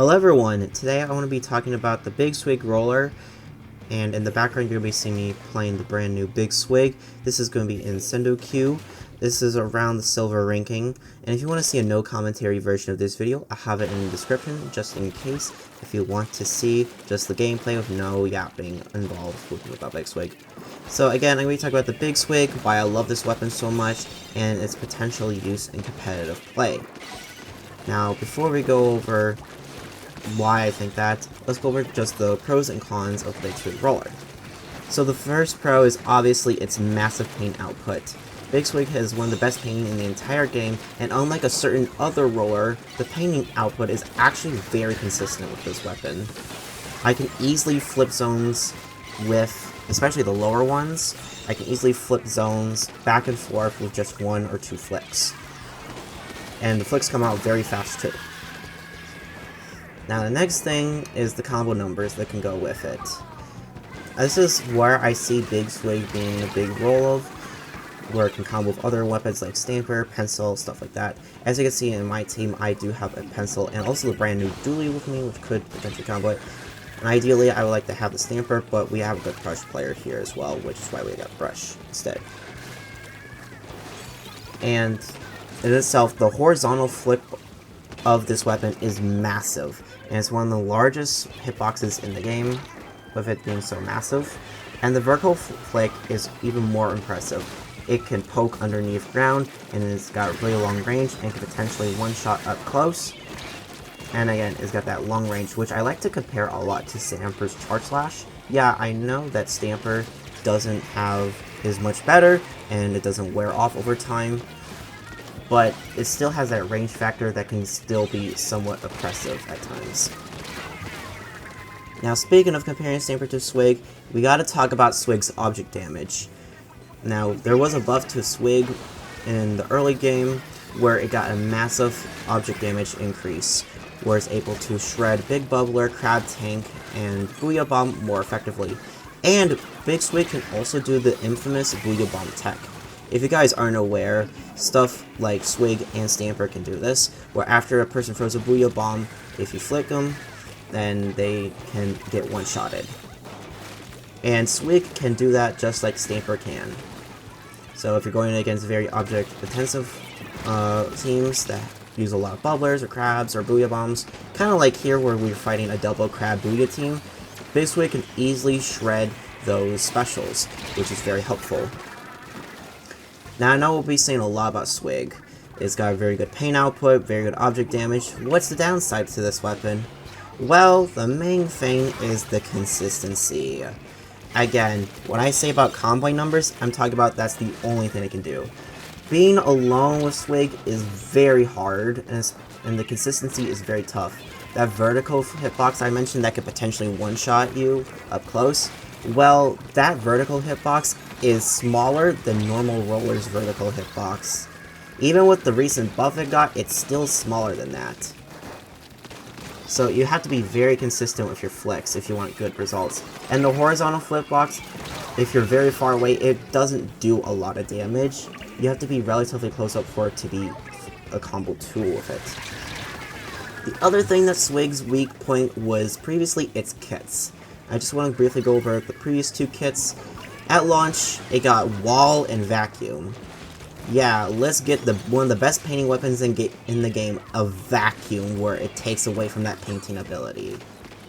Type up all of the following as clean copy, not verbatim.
Hello everyone, today I want to be talking about the Big Swig roller, and in the background you're going to be seeing me playing the brand new Big Swig. This is going to be in Sendo Q. This is around the silver ranking, and if you want to see a no commentary version of this video, I have it in the description just in case if you want to see just the gameplay with no yapping involved with me about Big Swig. So again, I'm going to be talking about the Big Swig, why I love this weapon so much, and its potential use in competitive play. Now, before we go over why I think that, let's go over just the pros and cons of the Big Swig roller. So the first pro is obviously its massive paint output. Big Swig has one of the best painting in the entire game, and unlike a certain other roller, the painting output is actually very consistent with this weapon. I can easily flip zones with, especially the lower ones, I can easily flip zones back and forth with just one or two flicks. And the flicks come out very fast too. Now the next thing is the combo numbers that can go with it. This is where I see Big Swig being a big role of, where it can combo with other weapons like Stamper, Pencil, stuff like that. As you can see in my team, I do have a Pencil and also the brand new Dually with me, which could potentially combo it. And ideally, I would like to have the Stamper, but we have a good Brush player here as well, which is why we got Brush instead. And in itself, the horizontal flip of this weapon is massive, and it's one of the largest hitboxes in the game, with it being so massive. And the vertical flick is even more impressive. It can poke underneath ground, and it's got really long range, and can potentially one-shot up close. And again, it's got that long range, which I like to compare a lot to Stamper's Charge Slash. Yeah, I know that Stamper doesn't have as much better, and it doesn't wear off over time, but it still has that range factor that can still be somewhat oppressive at times. Now, speaking of comparing Stamper to Swig, we gotta talk about Swig's object damage. Now, there was a buff to Swig in the early game where it got a massive object damage increase, where it's able to shred Big Bubbler, Crab Tank, and Booyah Bomb more effectively. And Big Swig can also do the infamous Booyah Bomb tech. If you guys aren't aware, stuff like Swig and Stamper can do this, where after a person throws a Booyah Bomb, if you flick them, then they can get one-shotted. And Swig can do that just like Stamper can. So if you're going against very object-intensive teams that use a lot of bubblers or crabs or Booyah Bombs, kind of like here where we're fighting a double crab Booyah team, Big Swig can easily shred those specials, which is very helpful. Now I know we'll be saying a lot about Swig. It's got a very good paint output, very good object damage. What's the downside to this weapon? Well, the main thing is the consistency. Again, when I say about combo numbers, I'm talking about that's the only thing it can do. Being alone with Swig is very hard, and the consistency is very tough. That vertical hitbox I mentioned that could potentially one-shot you up close, well, that vertical hitbox is smaller than normal roller's vertical hitbox. Even with the recent buff it got, it's still smaller than that. So you have to be very consistent with your flicks if you want good results. And the horizontal flip box, if you're very far away, it doesn't do a lot of damage. You have to be relatively close up for it to be a combo tool with it. The other thing that Swig's weak point was previously its kits. I just want to briefly go over the previous two kits. At launch, it got Wall and Vacuum. Yeah, let's get one of the best painting weapons in the game, a Vacuum, where it takes away from that painting ability.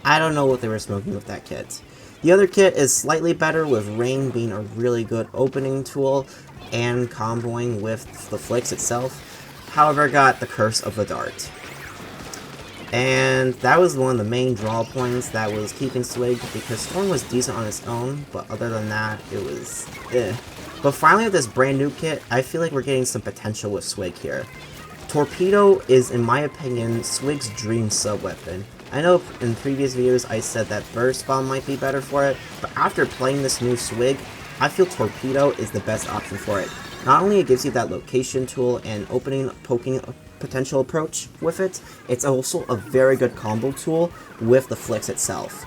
I don't know what they were smoking with that kit. The other kit is slightly better, with Rain being a really good opening tool and comboing with the flicks itself. However, it got the Curse of the Dart. And that was one of the main draw points that was keeping Swig, because Storm was decent on its own, but other than that, it was eh. But finally with this brand new kit, I feel like we're getting some potential with Swig here. Torpedo is, in my opinion, Swig's dream sub-weapon. I know in previous videos I said that Burst Bomb might be better for it, but after playing this new Swig, I feel Torpedo is the best option for it. Not only it gives you that location tool and opening, poking potential approach with it, it's also a very good combo tool with the flicks itself.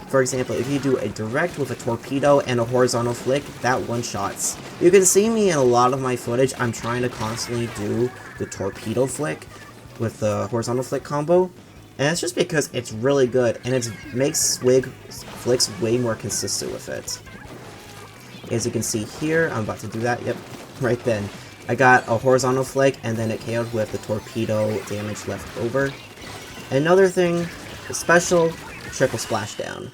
For example, if you do a direct with a torpedo and a horizontal flick, that one-shots. You can see me in a lot of my footage, I'm trying to constantly do the torpedo flick with the horizontal flick combo, And it's just because it's really good, and it makes Swig flicks way more consistent with it. As you can see here, I'm about to do that, yep, right then. I got a horizontal flick, and then it KO'd with the torpedo damage left over. Another thing, special, triple splashdown.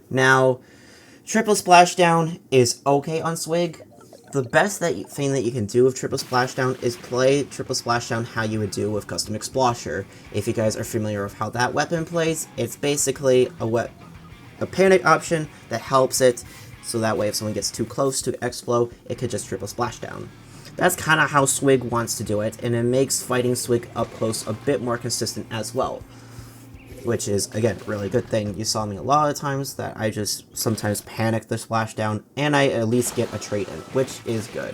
Now, triple splashdown is okay on Swig. The best thing that you can do with triple splashdown is play triple splashdown how you would do with custom explosher. If you guys are familiar with how that weapon plays, it's basically a panic option that helps it, so that way if someone gets too close to explode, it could just triple splashdown. That's kind of how Swig wants to do it, and it makes fighting Swig up close a bit more consistent as well. Which is, again, really good thing. You saw me a lot of times that I just sometimes panic the splashdown, and I at least get a trade-in, which is good.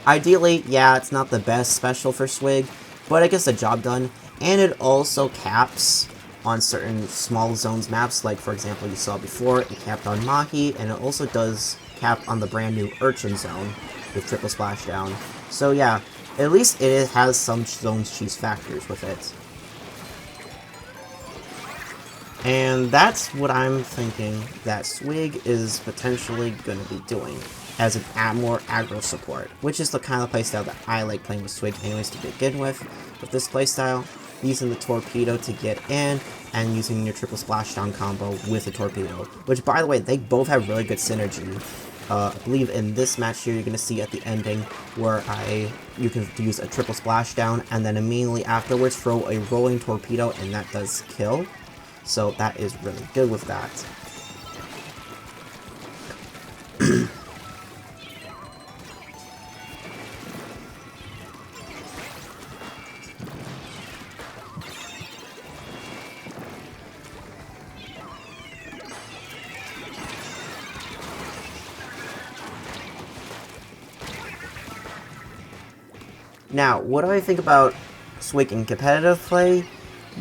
Ideally, yeah, it's not the best special for Swig, but it gets the job done, and it also caps on certain small zones maps, like for example you saw before, it capped on Mahi, and it also does cap on the brand new Urchin zone with triple splashdown. So yeah, at least it has some zones cheese factors with it. And that's what I'm thinking that Swig is potentially going to be doing as an more aggro support, which is the kind of playstyle that I like playing with Swig anyways to begin with this playstyle, using the torpedo to get in, and using your triple splashdown combo with the torpedo, which by the way, they both have really good synergy. I believe in this match here, you're going to see at the ending where you can use a triple splashdown, and then immediately afterwards throw a rolling torpedo, and that does kill. So that is really good with that. Now, what do I think about Swig in competitive play?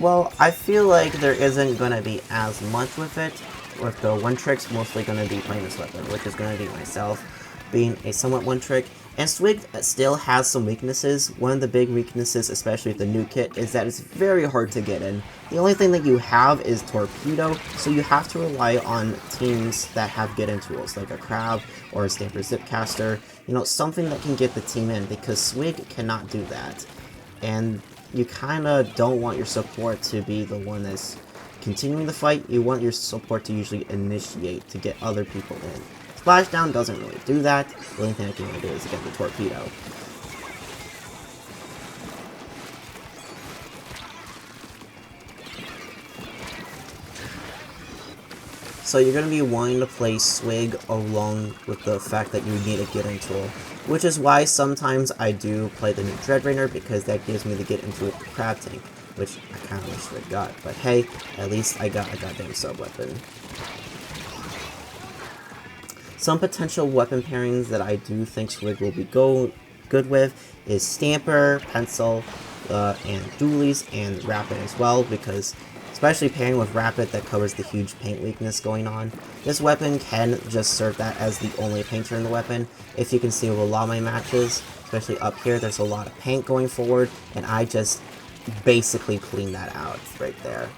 Well, I feel like there isn't going to be as much with it. With the one-tricks, mostly going to be playing this weapon, which is going to be myself, being a somewhat one-trick. And Swig still has some weaknesses. One of the big weaknesses, especially with the new kit, is that it's very hard to get in. The only thing that you have is Torpedo, so you have to rely on teams that have get-in tools, like a Crab or a Stamper Zipcaster. You know, something that can get the team in, because Swig cannot do that. And you kind of don't want your support to be the one that's continuing the fight. You want your support to usually initiate to get other people in. Splashdown doesn't really do that. The only thing I can really do is get the torpedo. So you're going to be wanting to play Swig along with the fact that you need a get-in tool. Which is why sometimes I do play the new Dreadrainer, because that gives me the get-in tool with the Crab Tank. Which I kind of wish Swig got. But hey, at least I got a goddamn sub-weapon. Some potential weapon pairings that I do think Swig will be good with is Stamper, Pencil, and Dualies, and Rapid as well, because especially pairing with Rapid that covers the huge paint weakness going on. This weapon can just serve that as the only painter in the weapon. If you can see with a lot of my matches, especially up here, there's a lot of paint going forward, and I just basically clean that out right there.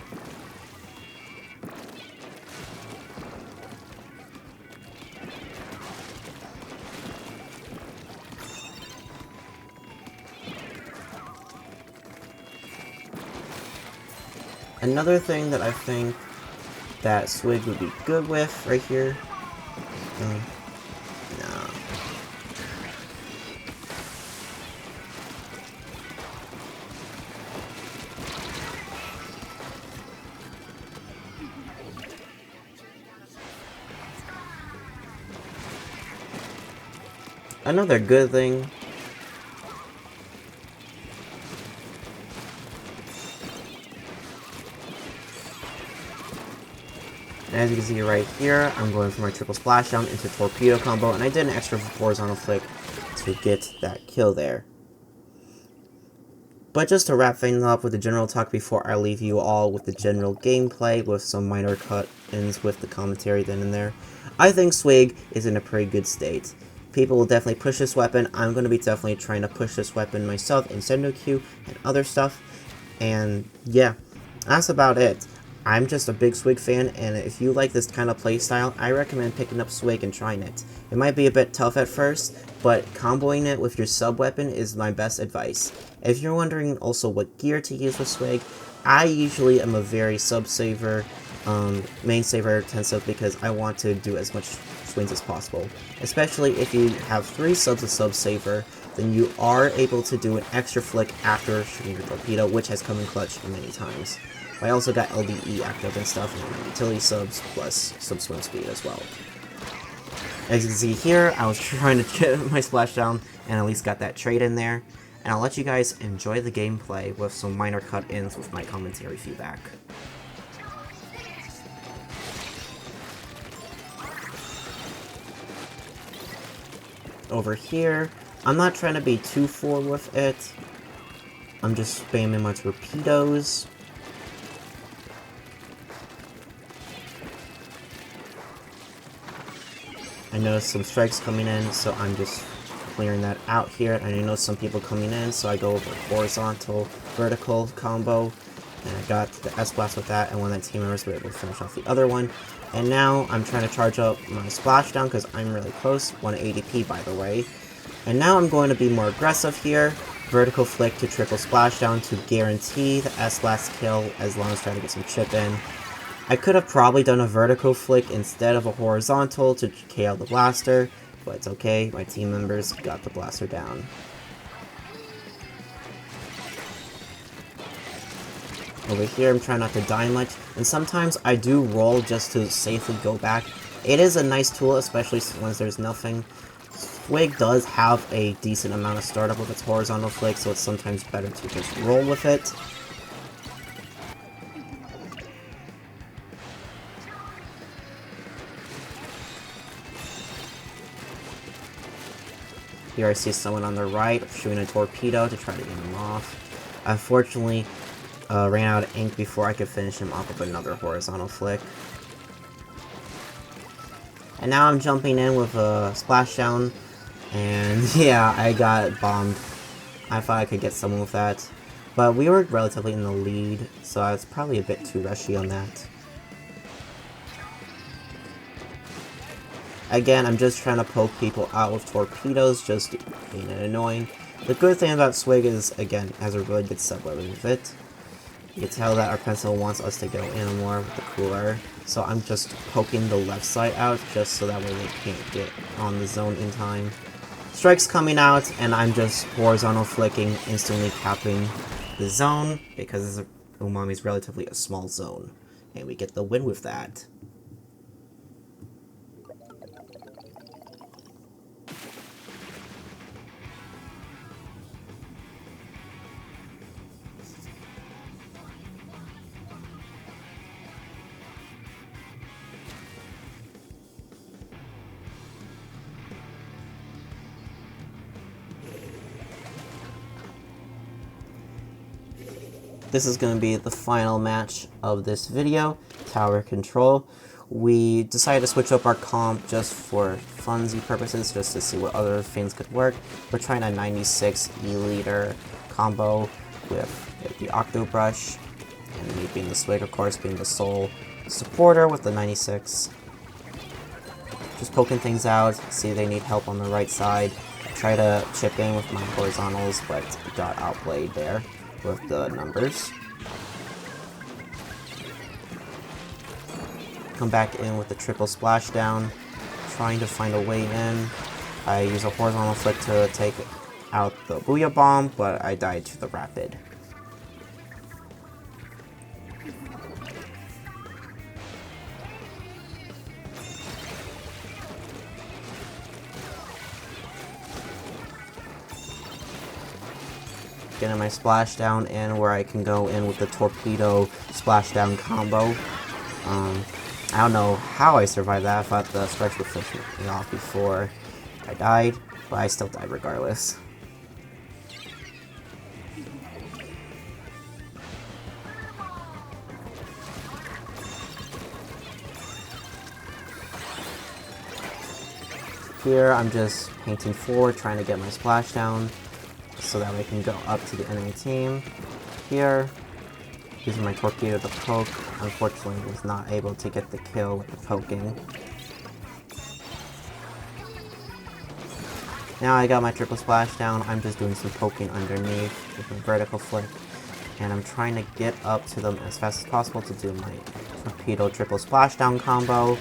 Another thing that I think that Swig would be good with right here. No. Another good thing . And as you can see right here, I'm going for my triple splashdown into torpedo combo, and I did an extra horizontal flick to get that kill there. But just to wrap things up with the general talk before I leave you all with the general gameplay with some minor cut-ins with the commentary then and there, I think Swig is in a pretty good state. People will definitely push this weapon. I'm going to be definitely trying to push this weapon myself in Sendo Q and other stuff. And yeah, that's about it. I'm just a big Swig fan, and if you like this kind of playstyle, I recommend picking up Swig and trying it. It might be a bit tough at first, but comboing it with your sub-weapon is my best advice. If you're wondering also what gear to use with Swig, I usually am a very sub-saver, main saver intensive because I want to do as much swings as possible. Especially if you have 3 subs of sub-saver, then you are able to do an extra flick after shooting your torpedo, which has come in clutch many times. I also got LDE active and stuff, and utility subs plus some swim speed as well. As you can see here, I was trying to get my splashdown and at least got that trade in there. And I'll let you guys enjoy the gameplay with some minor cut-ins with my commentary feedback. Over here, I'm not trying to be too forward with it. I'm just spamming my torpedoes. I noticed some strikes coming in, so I'm just clearing that out here. And I know some people coming in, so I go over horizontal, vertical combo, and I got the S-Blast with that, and one of the team members were able to finish off the other one. And now I'm trying to charge up my splashdown because I'm really close, 180p by the way. And now I'm going to be more aggressive here, vertical flick to triple splashdown to guarantee the S-Blast kill as long as trying to get some chip in. I could have probably done a vertical flick instead of a horizontal to KO the blaster, but it's okay, my team members got the blaster down. Over here, I'm trying not to die much, and sometimes I do roll just to safely go back. It is a nice tool, especially once there's nothing. Swig does have a decent amount of startup with its horizontal flick, so it's sometimes better to just roll with it. Here I see someone on the right shooting a torpedo to try to get him off. Unfortunately, ran out of ink before I could finish him off with another horizontal flick. And now I'm jumping in with a splashdown, and yeah, I got bombed. I thought I could get someone with that, but we were relatively in the lead, so I was probably a bit too rushy on that. Again, I'm just trying to poke people out with torpedoes, just being annoying. The good thing about Swig is, again, has a really good sub-weapon with it. You can tell that our pencil wants us to go in more with the cooler, so I'm just poking the left side out, just so that way they can't get on the zone in time. Strike's coming out, and I'm just horizontal flicking, instantly capping the zone, because Umami is relatively a small zone. And we get the win with that. This is going to be the final match of this video, Tower Control. We decided to switch up our comp just for funsy purposes, just to see what other things could work. We're trying a 96 E-liter combo with the Octo Brush, and me being the Swig, of course, being the sole supporter with the 96. Just poking things out, see if they need help on the right side. Try to chip in with my horizontals, but got outplayed there with the numbers. Come back in with the triple splashdown, trying to find a way in. I use a horizontal flick to take out the Booyah Bomb, but I died to the Rapid. Getting my splashdown in where I can go in with the torpedo splashdown combo. I don't know how I survived that. I thought the strikes would finish me off before I died, but I still died regardless. Here I'm just painting forward, trying to get my splashdown so that we can go up to the enemy team. Here, using my torpedo to poke. Unfortunately, was not able to get the kill with the poking. Now I got my triple splashdown. I'm just doing some poking underneath with my vertical flick. And I'm trying to get up to them as fast as possible to do my torpedo triple splashdown combo.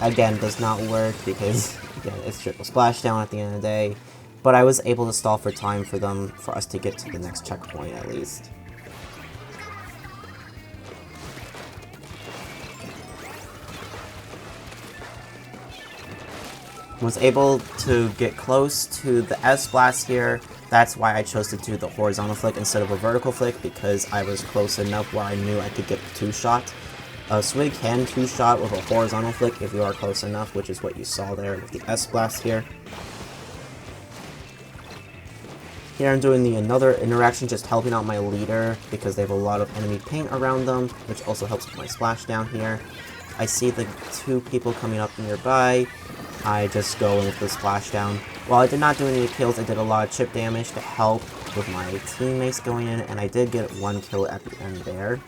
Again, does not work because, again, it's triple splashdown at the end of the day. But I was able to stall for time for us to get to the next checkpoint at least. Was able to get close to the S-Blast here. That's why I chose to do the horizontal flick instead of a vertical flick, because I was close enough where I knew I could get the two-shot. Swig can two-shot with a horizontal flick if you are close enough, which is what you saw there with the S-Blast here. Here I'm doing another interaction, just helping out my leader, because they have a lot of enemy paint around them, which also helps with my splashdown here. I see the two people coming up nearby. I just go in with the splashdown. While I did not do any kills, I did a lot of chip damage to help with my teammates going in, and I did get one kill at the end there.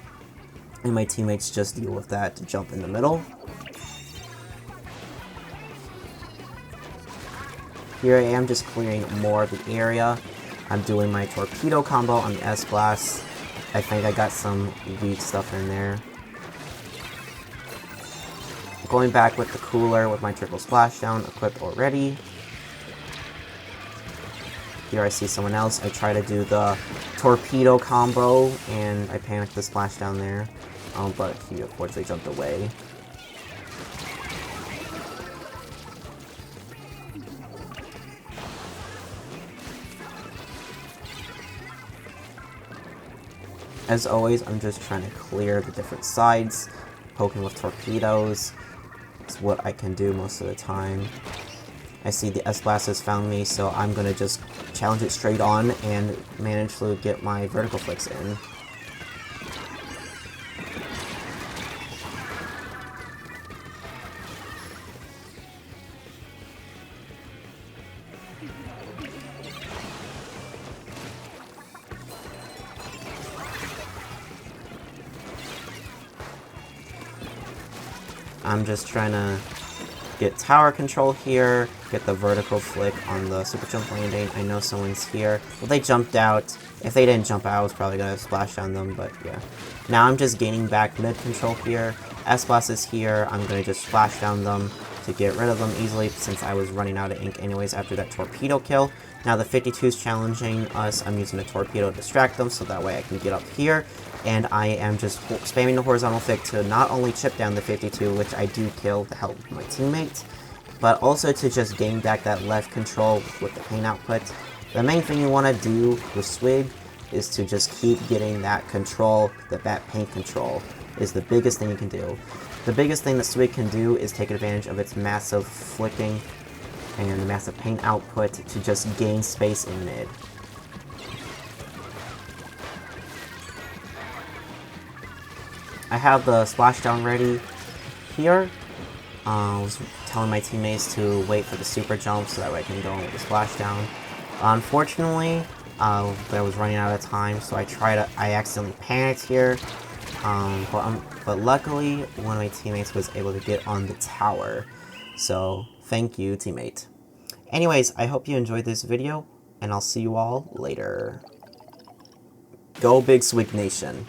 And my teammates just deal with that to jump in the middle. Here I am just clearing more of the area. I'm doing my torpedo combo on the S-Blast. I think I got some weak stuff in there. Going back with the cooler with my triple splashdown equipped already. Here I see someone else. I try to do the torpedo combo and I panicked the splashdown there. But he unfortunately jumped away. As always, I'm just trying to clear the different sides, poking with torpedoes. It's what I can do most of the time. I see the S-Blast has found me, so I'm gonna just challenge it straight on and manage to get my vertical flicks in. I'm just trying to get tower control here, get the vertical flick on the super jump landing. I know someone's here. Well, they jumped out. If they didn't jump out, I was probably going to splash on them, but yeah. Now I'm just gaining back mid control here. S-Blast is here. I'm going to just splash down them to get rid of them easily, since I was running out of ink anyways after that torpedo kill. Now the 52 is challenging us. I'm using the torpedo to distract them, so that way I can get up here. And I am just spamming the horizontal flick to not only chip down the 52, which I do kill to help my teammates, but also to just gain back that left control with the paint output. The main thing you want to do with Swig is to just keep getting that control, that paint control is the biggest thing you can do. The biggest thing that Swig can do is take advantage of its massive flicking and massive paint output to just gain space in mid. I have the splashdown ready here. I was telling my teammates to wait for the super jump so that way I can go in with the splashdown. Unfortunately, I was running out of time, so I accidentally panicked here. But luckily, one of my teammates was able to get on the tower. So, thank you, teammate. Anyways, I hope you enjoyed this video, and I'll see you all later. Go Big Swig Nation.